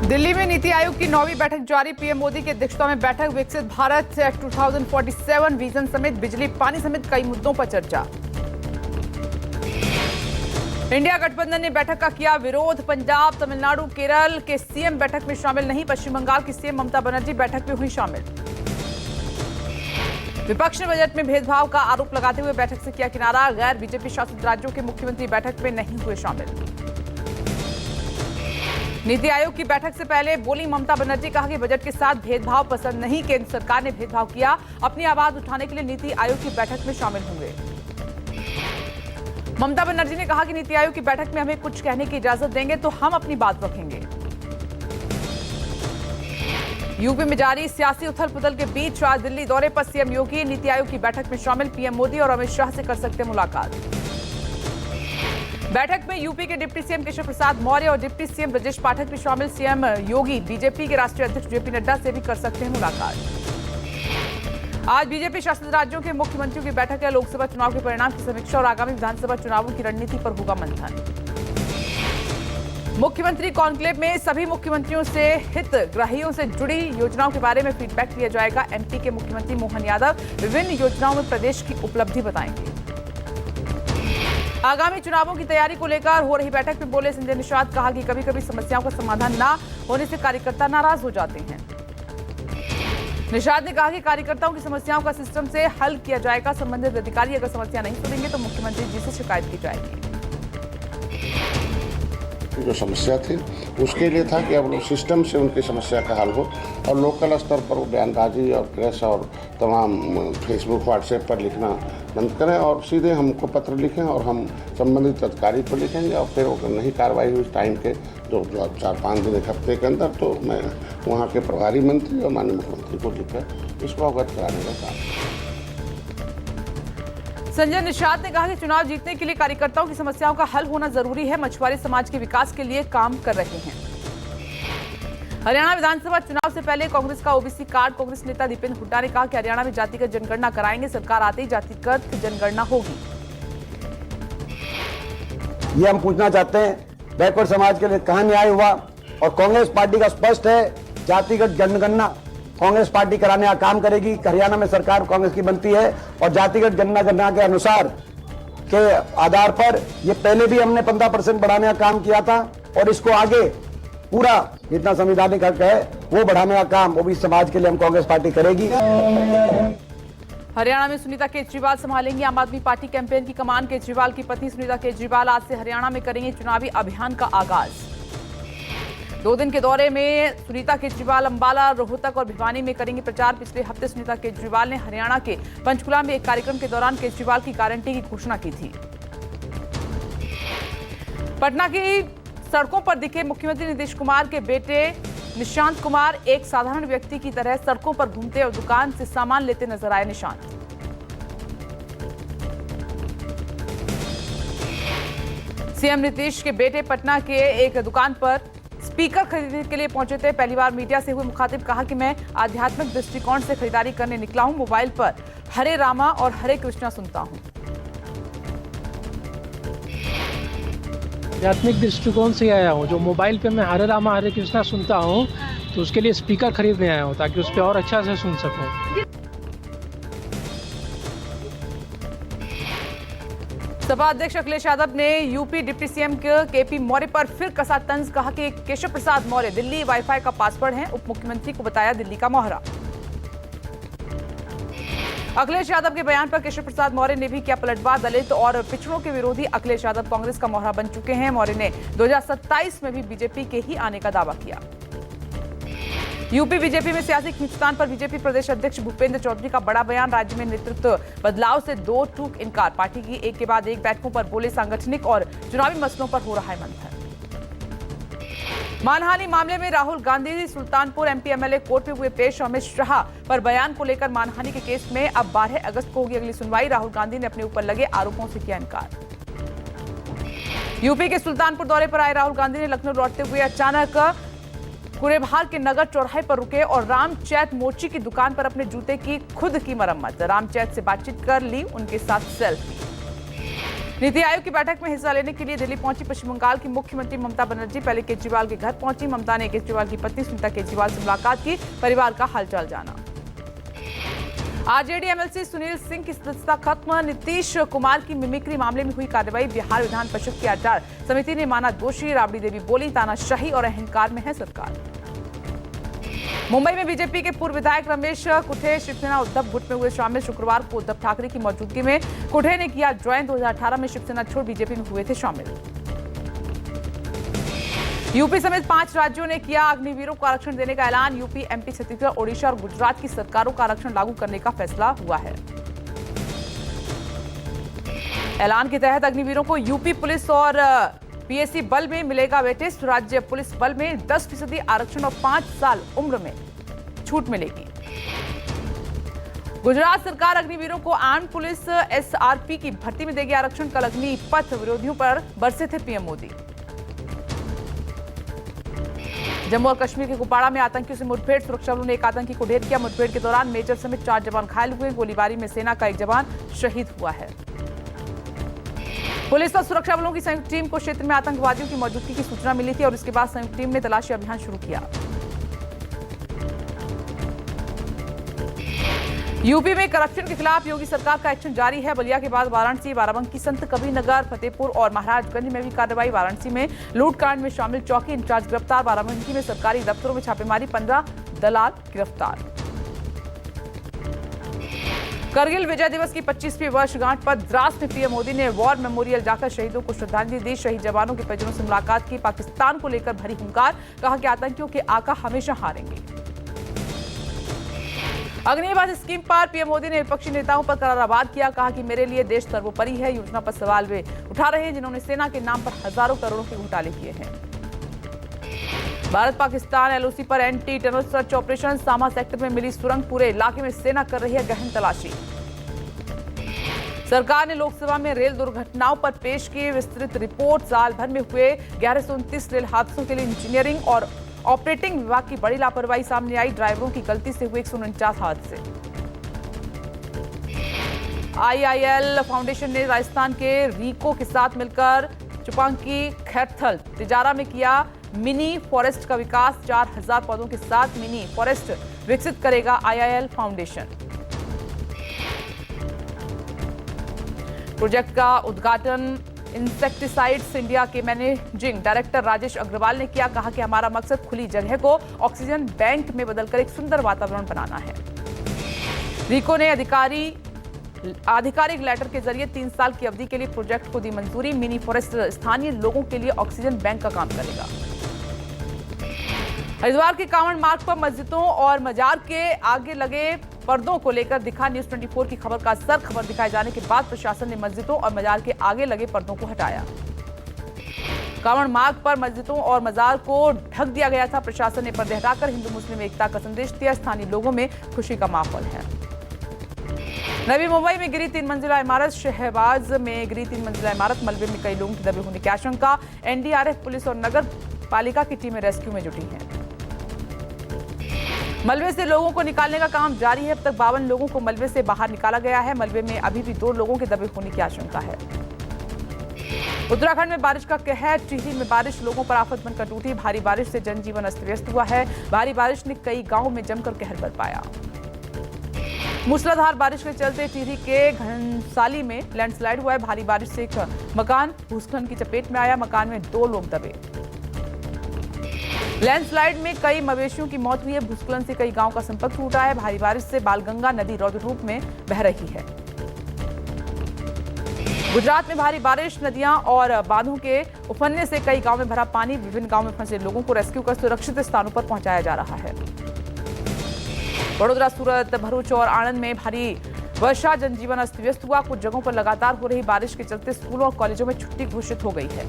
दिल्ली में नीति आयोग की 9वीं बैठक जारी। पीएम मोदी की अध्यक्षता में बैठक। विकसित भारत 2047 विजन समेत बिजली पानी समेत कई मुद्दों पर चर्चा। इंडिया गठबंधन ने बैठक का किया विरोध। पंजाब, तमिलनाडु, केरल के सीएम बैठक में शामिल नहीं। पश्चिम बंगाल की सीएम ममता बनर्जी बैठक में हुई शामिल। विपक्ष ने बजट में भेदभाव का आरोप लगाते हुए बैठक से किया किनारा। गैर बीजेपी शासित राज्यों के मुख्यमंत्री बैठक में नहीं हुए शामिल। नीति आयोग की बैठक से पहले बोली ममता बनर्जी, कहा कि बजट के साथ भेदभाव पसंद नहीं। केंद्र सरकार ने भेदभाव किया, अपनी आवाज उठाने के लिए नीति आयोग की बैठक में शामिल होंगे। ममता बनर्जी ने कहा कि नीति आयोग की बैठक में हमें कुछ कहने की इजाजत देंगे तो हम अपनी बात रखेंगे। यूपी में जारी सियासी उथल पुथल के बीच आज दिल्ली दौरे पर सीएम योगी। नीति आयोग की बैठक में शामिल। पीएम मोदी और अमित शाह से कर सकते मुलाकात। बैठक में यूपी के डिप्टी सीएम केशव प्रसाद मौर्य और डिप्टी सीएम ब्रजेश पाठक भी शामिल। सीएम योगी बीजेपी के राष्ट्रीय अध्यक्ष जेपी नड्डा से भी कर सकते हैं मुलाकात। आज बीजेपी शासित राज्यों के मुख्यमंत्रियों की बैठक है। लोकसभा चुनाव के परिणाम की समीक्षा और आगामी विधानसभा चुनावों की रणनीति पर होगा मंथन। मुख्यमंत्री कॉन्क्लेव में सभी मुख्यमंत्रियों से हितग्राहियों से जुड़ी योजनाओं के बारे में फीडबैक लिया जाएगा। एमपी के मुख्यमंत्री मोहन यादव विभिन्न योजनाओं में प्रदेश की उपलब्धि बताएंगे। आगामी चुनावों की तैयारी को लेकर हो रही बैठक में बोले संजय निषाद, कहा कि कभी कभी समस्याओं का समाधान ना होने से कार्यकर्ता नाराज हो जाते हैं। निषाद ने कहा कि कार्यकर्ताओं की समस्याओं का सिस्टम से हल किया जाएगा। संबंधित अधिकारी अगर समस्या नहीं सुनेंगे तो मुख्यमंत्री जी से शिकायत की जाएगी। जो समस्या थी उसके लिए था कि अब लोग सिस्टम से उनकी समस्या का हल हो और लोकल स्तर पर वो बयानबाजी और प्रेस और तमाम फेसबुक व्हाट्सएप पर लिखना बंद करें और सीधे हमको पत्र लिखें और हम संबंधित अधिकारी को लिखेंगे और फिर अगर नहीं कार्रवाई हुई टाइम के जो 4-5 दिन एक हफ्ते के अंदर तो मैं वहाँ के प्रभारी मंत्री और माननीय मुख्यमंत्री को लिखकर इसको अवगत कराने का काम। संजय निषाद ने कहा कि चुनाव जीतने के लिए कार्यकर्ताओं की समस्याओं का हल होना जरूरी है। मछुआरे समाज के विकास के लिए काम कर रहे हैं। हरियाणा विधानसभा चुनाव से पहले कांग्रेस का ओबीसी कार्ड। कांग्रेस नेता दीपेंद्र हुड्डा ने कहा कि हरियाणा में जातिगत जनगणना कराएंगे। सरकार आते ही जातिगत जनगणना होगी। ये हम पूछना चाहते हैं बैकवर्ड समाज के लिए कहां न्याय हुआ। और कांग्रेस पार्टी का स्पष्ट है जातिगत जनगणना कांग्रेस पार्टी कराने का काम करेगी। हरियाणा में सरकार कांग्रेस की बनती है और जातिगत जनगणना के अनुसार के आधार पर ये पहले भी हमने 15% बढ़ाने का काम किया था और इसको आगे पूरा जितना संवैधानिक हक है वो बढ़ाने का काम ओबीसी समाज के लिए हम कांग्रेस पार्टी करेगी। हरियाणा में सुनीता केजरीवाल संभालेंगी आम आदमी पार्टी कैंपेन की कमान। केजरीवाल की पत्नी सुनीता केजरीवाल आज से हरियाणा में करेंगे चुनावी अभियान का आगाज। 2 दिन के दौरे में सुनीता केजरीवाल अंबाला, रोहतक और भिवानी में करेंगे प्रचार। पिछले हफ्ते सुनीता केजरीवाल ने हरियाणा के पंचकुला में एक कार्यक्रम के दौरान केजरीवाल की गारंटी की घोषणा की थी। पटना की सड़कों पर दिखे मुख्यमंत्री नीतीश कुमार के बेटे निशांत कुमार। एक साधारण व्यक्ति की तरह सड़कों पर घूमते और दुकान से सामान लेते नजर आए निशांत। सीएम नीतीश के बेटे पटना के एक दुकान पर स्पीकर खरीदने के लिए पहुंचे थे। पहली बार मीडिया से हुए मुखातिब, कहा कि मैं आध्यात्मिक दृष्टिकोण से खरीदारी करने निकला हूं। मोबाइल पर हरे रामा और हरे कृष्णा सुनता हूं। आध्यात्मिक दृष्टिकोण से आया हूँ। जो मोबाइल पे मैं हरे रामा हरे कृष्णा सुनता हूँ तो उसके लिए स्पीकर खरीदने आया हूँ ताकि उस पर और अच्छा से सुन सकूँ। सपा अध्यक्ष अखिलेश यादव ने UP deputy CM KP Maurya पर फिर कसा तंज। कहा कि केशव प्रसाद मौर्य दिल्ली वाईफाई का पासवर्ड है। उप मुख्यमंत्री को बताया दिल्ली का मोहरा। अखिलेश यादव के बयान पर केशव प्रसाद मौर्य ने भी किया पलटवार। दलित और पिछड़ों के विरोधी अखिलेश यादव कांग्रेस का मोहरा बन चुके हैं। मौर्य ने 2027 में भी बीजेपी के ही आने का दावा किया। यूपी बीजेपी में सियासी खींचतान पर बीजेपी प्रदेश अध्यक्ष भूपेंद्र चौधरी का बड़ा बयान। राज्य में नेतृत्व बदलाव से 2 टूक इनकार। पार्टी की एक के बाद एक बैठकों पर बोले सांगठनिक और चुनावी मसलों पर हो रहा है मंथन। मानहानि मामले में Rahul Gandhi Sultanpur MP MLA court में हुए पेश। अमित शाह पर बयान को लेकर मानहानि के केस में अब 12 अगस्त को होगी अगली सुनवाई। राहुल गांधी ने अपने ऊपर लगे आरोपों से किया इनकार। यूपी के सुल्तानपुर दौरे पर आए राहुल गांधी ने लखनऊ लौटते हुए अचानक कुरेभार के नगर चौराहे पर रुके और रामचैत मोची की दुकान पर अपने जूते की खुद की मरम्मत। रामचैत से बातचीत कर ली, उनके साथ सेल्फी। नीति आयोग की बैठक में हिस्सा लेने के लिए दिल्ली पहुंची पश्चिम बंगाल की मुख्यमंत्री ममता बनर्जी पहले केजरीवाल के घर पहुंची। ममता ने केजरीवाल की पत्नी सुनीता केजरीवाल से मुलाकात की, परिवार का हालचाल जाना। आरजेडी एमएलसी सुनील सिंह की सदस्यता खत्म। नीतीश कुमार की मिमिक्री मामले में हुई कार्रवाई। बिहार विधान परिषद की आचार समिति ने माना दोषी। राबड़ी देवी बोली, तानाशाही और अहंकार में है सरकार। मुंबई में बीजेपी के पूर्व विधायक रमेश कुठे शिवसेना उद्धव गुट में हुए शामिल। शुक्रवार को उद्धव ठाकरे की मौजूदगी में कुठे ने किया ज्वाइन। 2018 में शिवसेना छोड़ बीजेपी में हुए थे शामिल। यूपी समेत 5 राज्यों ने किया अग्निवीरों को आरक्षण देने का ऐलान। यूपी, एमपी, छत्तीसगढ़, ओडिशा और गुजरात की सरकारों का आरक्षण लागू करने का फैसला हुआ है। ऐलान के तहत अग्निवीरों को यूपी पुलिस और पीएससी बल में मिलेगा वेटेज। राज्य पुलिस बल में 10% आरक्षण और 5 साल उम्र में छूट मिलेगी। गुजरात सरकार अग्निवीरों को आर्म्ड पुलिस एसआरपी की भर्ती में देगी आरक्षण। कल अग्निपथ विरोधियों पर बरसे थे पीएम मोदी। जम्मू और कश्मीर के कुपवाड़ा में आतंकियों से मुठभेड़। सुरक्षा बलों ने एक आतंकी को ढेर किया। मुठभेड़ के दौरान मेजर समेत 4 जवान घायल हुए। गोलीबारी में सेना का एक जवान शहीद हुआ है। पुलिस और सुरक्षा बलों की संयुक्त टीम को क्षेत्र में आतंकवादियों की मौजूदगी की सूचना मिली थी और इसके बाद संयुक्त टीम ने तलाशी अभियान शुरू किया। यूपी में करप्शन के खिलाफ योगी सरकार का एक्शन जारी है। बलिया के बाद वाराणसी, बाराबंकी, संत कबीरनगर, फतेहपुर और महाराजगंज में भी कार्रवाई। वाराणसी में लूटकांड में शामिल चौकी इंचार्ज गिरफ्तार। बाराबंकी में सरकारी दफ्तरों में छापेमारी, 15 दलाल गिरफ्तार। करगिल विजय दिवस की 25वीं वर्षगांठ पर द्रास में पीएम मोदी ने वॉर मेमोरियल जाकर शहीदों को श्रद्धांजलि दी। शहीद जवानों के परिजनों से मुलाकात की। पाकिस्तान को लेकर भरी हुंकार, कहा कि आतंकियों के आका हमेशा हारेंगे। अग्निबाज स्कीम पर पीएम मोदी ने विपक्षी नेताओं पर करारा वार किया। कहा कि मेरे लिए देश सर्वोपरि है। योजना पर सवाल वे उठा रहे हैं जिन्होंने सेना के नाम पर हजारों करोड़ों के घोटाले किए हैं। भारत पाकिस्तान एलओसी पर एंटी टनल सर्च ऑपरेशन। सामा सेक्टर में मिली सुरंग, पूरे इलाके में सेना कर रही है गहन तलाशी। सरकार ने लोकसभा में रेल दुर्घटनाओं पर पेश की विस्तृत रिपोर्ट। साल भर में हुए 1129 रेल हादसों के लिए इंजीनियरिंग और ऑपरेटिंग विभाग की बड़ी लापरवाही सामने आई। ड्राइवरों की गलती से हुए 149 हादसे। आईआईएल फाउंडेशन ने राजस्थान के रीको के साथ मिलकर चुपांकी, खैरथल, तिजारा में किया मिनी फॉरेस्ट का विकास। 4000 पौधों के साथ मिनी फॉरेस्ट विकसित करेगा आईआईएल फाउंडेशन। प्रोजेक्ट का उद्घाटन इंसेक्टिसाइड्स इंडिया के मैनेजिंग डायरेक्टर राजेश अग्रवाल ने किया। कहा कि हमारा मकसद खुली जगह को ऑक्सीजन बैंक में बदलकर एक सुंदर वातावरण बनाना है। रीको ने आधिकारिक लेटर के जरिए 3 साल की अवधि के लिए प्रोजेक्ट को दी मंजूरी। मिनी फॉरेस्ट स्थानीय लोगों के लिए ऑक्सीजन बैंक का काम करेगा। हरिद्वार के कांवड़ मार्ग पर मस्जिदों और मजार के आगे लगे पर्दों को लेकर दिखा न्यूज 24 की खबर का असर। खबर दिखाए जाने के बाद प्रशासन ने मस्जिदों और मजार के आगे लगे पर्दों को हटाया। कांवड़ मार्ग पर मस्जिदों और मजार को ढक दिया गया था। प्रशासन ने पर्दे हटाकर हिंदू मुस्लिम एकता का संदेश दिया। स्थानीय लोगों में खुशी का माहौल है। नवी मुंबई में गिरी 3 मंजिला इमारत। शहबाज में गिरी 3 मंजिला इमारत। मलबे में कई लोगों के दबे होने की आशंका। एनडीआरएफ, पुलिस और नगर पालिका की टीमें रेस्क्यू में जुटी हैं। मलबे से लोगों को निकालने का काम जारी है। अब तक 52 लोगों को मलबे से बाहर निकाला गया है। मलबे में अभी भी 2 लोगों के दबे होने की आशंका है। उत्तराखंड में बारिश का कहर। टिहरी में बारिश लोगों पर आफत बनकर टूटी। भारी बारिश से जनजीवन अस्त व्यस्त हुआ है। भारी बारिश ने कई गांवों में जमकर कहर बरपाया। मूसलाधार बारिश के चलते टिहरी के घनसाली में लैंडस्लाइड हुआ है। भारी बारिश से एक मकान भूस्खलन की चपेट में आया। मकान में 2 लोग दबे। लैंडस्लाइड में कई मवेशियों की मौत हुई है। भूस्खलन से कई गांवों का संपर्क टूटा है। भारी बारिश से बालगंगा नदी रौद्र रूप में बह रही है। गुजरात में भारी बारिश, नदियां और बांधों के उफनने से कई गांवों में भरा पानी। विभिन्न गांवों में फंसे लोगों को रेस्क्यू कर सुरक्षित स्थानों पर पहुंचाया जा रहा है। वडोदरा, सूरत, भरूच और आणंद में भारी वर्षा, जनजीवन अस्त व्यस्त हुआ। कुछ जगहों पर लगातार हो रही बारिश के चलते स्कूलों और कॉलेजों में छुट्टी घोषित हो गई है।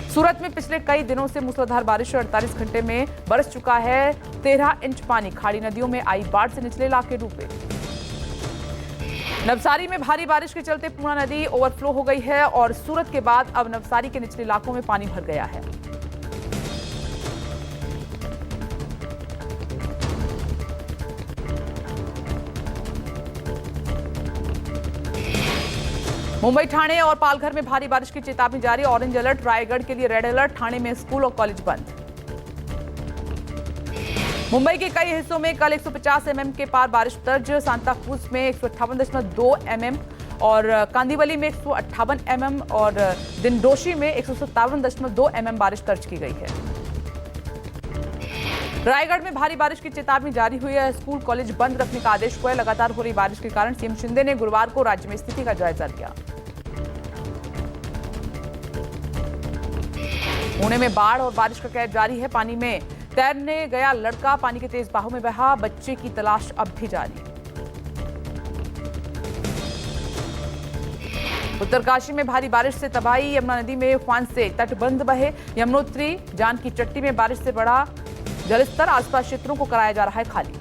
सूरत में पिछले कई दिनों से मूसलाधार बारिश 48 घंटे में बरस चुका है। 13 इंच पानी। खाड़ी नदियों में आई बाढ़ से निचले इलाके डूबे। नवसारी में भारी बारिश के चलते पूर्णा नदी ओवरफ्लो हो गई है और सूरत के बाद अब नवसारी के निचले इलाकों में पानी भर गया है। मुंबई, ठाणे और पालघर में भारी बारिश की चेतावनी जारी। ऑरेंज अलर्ट, रायगढ़ के लिए रेड अलर्ट, ठाणे में स्कूल और कॉलेज बंद। मुंबई के कई हिस्सों में कल 150 mm के पार बारिश दर्ज। सांताक्रूज में 158.2 mm और कांदिवली में 158 mm और दिंडोशी में 157.2 mm बारिश दर्ज की गई है। रायगढ़ में भारी बारिश की चेतावनी जारी हुई है। स्कूल कॉलेज बंद रखने का आदेश हुआ है। लगातार हो रही बारिश के कारण सीएम शिंदे ने गुरुवार को राज्य में स्थिति का जायजा लिया। पुणे में बाढ़ और बारिश का कहर जारी है। पानी में तैरने गया लड़का पानी के तेज बहाव में बहा। बच्चे की तलाश अब भी जारी। उत्तरकाशी में भारी बारिश से तबाही। यमुना नदी में उफान से तटबंध बहे। यमुनोत्री, जानकी चट्टी में बारिश से बढ़ा जलस्तर। आसपास क्षेत्रों को कराया जा रहा है खाली।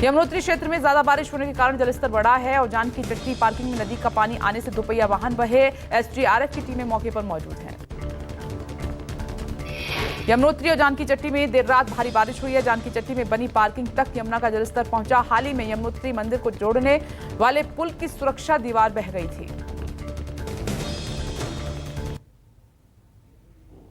यमुनोत्री क्षेत्र में ज्यादा बारिश होने के कारण जलस्तर बढ़ा है और जानकी चट्टी पार्किंग में नदी का पानी आने से दोपहिया वाहन बहे। एसडीआरएफ की टीमें मौके पर मौजूद हैं। यमुनोत्री और जानकी चट्टी में देर रात भारी बारिश हुई है। जानकी चट्टी में बनी पार्किंग तक यमुना का जलस्तर पहुंचा। हाल ही में यमुनोत्री मंदिर को जोड़ने वाले पुल की सुरक्षा दीवार बह गई थी।